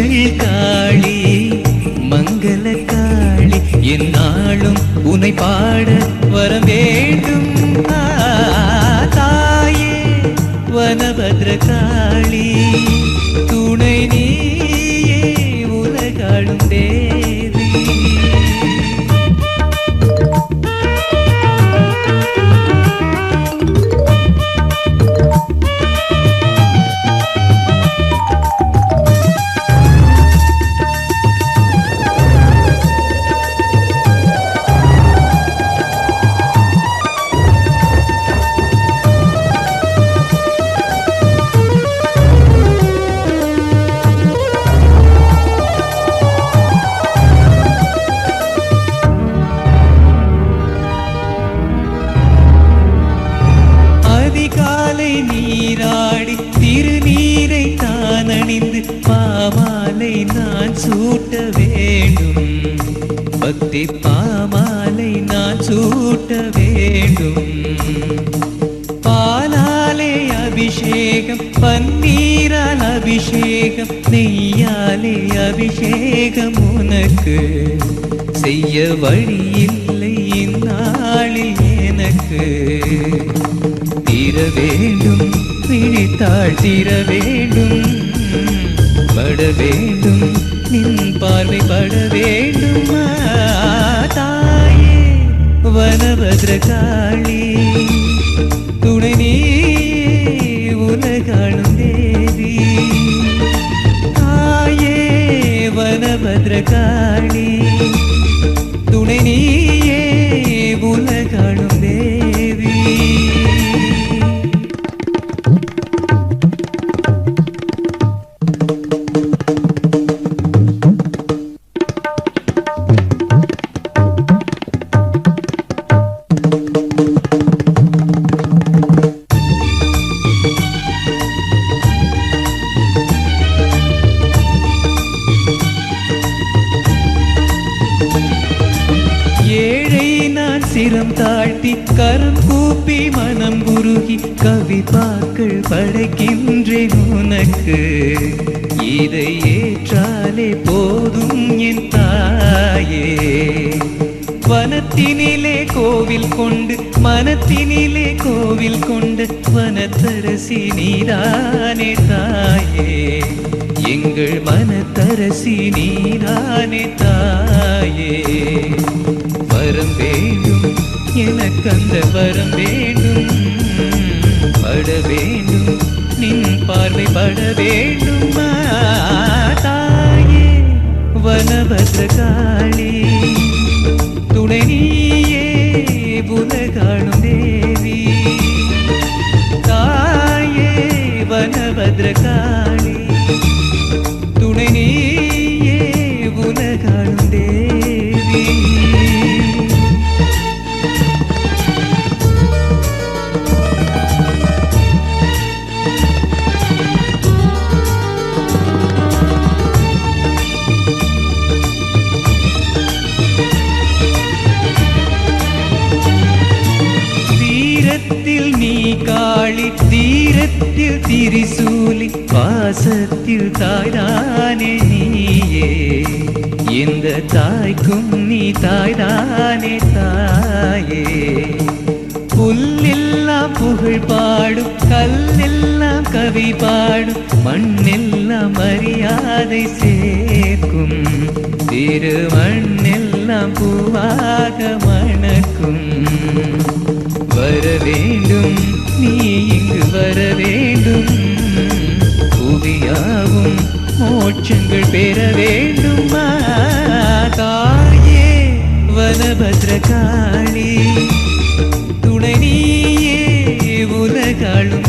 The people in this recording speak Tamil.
மஞ்சள் காளி மங்கள காளி என்னாலும் உன்னை பாட வர வேண்டும் தாயே வனபத்ர காளி துணை நீயே உலகாளும் தேவி. நீராடி திருநீரை தான் அணிந்து பாமாலை நான் சூட்ட வேண்டும் பக்தி பாமாலை நான் சூட்ட வேண்டும். பாலாலே அபிஷேகம் பன்னீரால் அபிஷேகம் நெய்யாலே அபிஷேகம் உனக்கு செய்ய வழியில்லை இந்நாளில் எனக்கு. தீர வேண்டும் பிடித்தாள் தீர வேண்டும் பட வேண்டும் நின் பார்வை பட வேண்டும் தாயே வனபத்ர காளி துணை நீயே உலகாளும் தேவி. தாயே வனபத்ர காளி துணை நீயே உலகாளும் தேவி. ஏழை நான் சிரம் தாழ்த்தி கரம் கூப்பி மனம் குருகி கவிபாக்கள் படைக்கின்றேன் உனக்கு. இதை ஏற்றாலே போதும் என் தாயே. வனத்தினிலே கோவில் கொண்டு மனத்தினிலே கோவில் கொண்டு வனத்தரசி நீதானே தாயே. எங்கள் மனத்தரசி நீதானே தாயே. வரம் வேண்டும் எனக்கு அந்த வரம் வேண்டும் பட வேண்டும் நின் பார்வை பட வேண்டும் தாயே வனபத்ர காளி துணை நீயே உலகாளும் தேவி. தாயே வனபத்ர காளி துணை நீயே உலகாளும் தேவி. தீரத்தில் நீ காளி தீரத்தில் திரிசூலி பாசத்தில் தாய்தானே நீயே. இந்த தாய்க்கும் நீ தாய்தானே தாயே. புல்லெல்லாம் புகழ் பாடும் கல்லெல்லாம் கவி பாடும் மண்ணெல்லாம் மரியாதை சேர்க்கும் திருமண்ணெல்லாம் பூவாக மணக்கும். வர வேண்டும் நீ இங்கு வர வேண்டும் புவியாகும் மோட்சங்கள் பெற வேண்டும் தாயே வனபத்ர காளி துணை நீயே உலகாளும்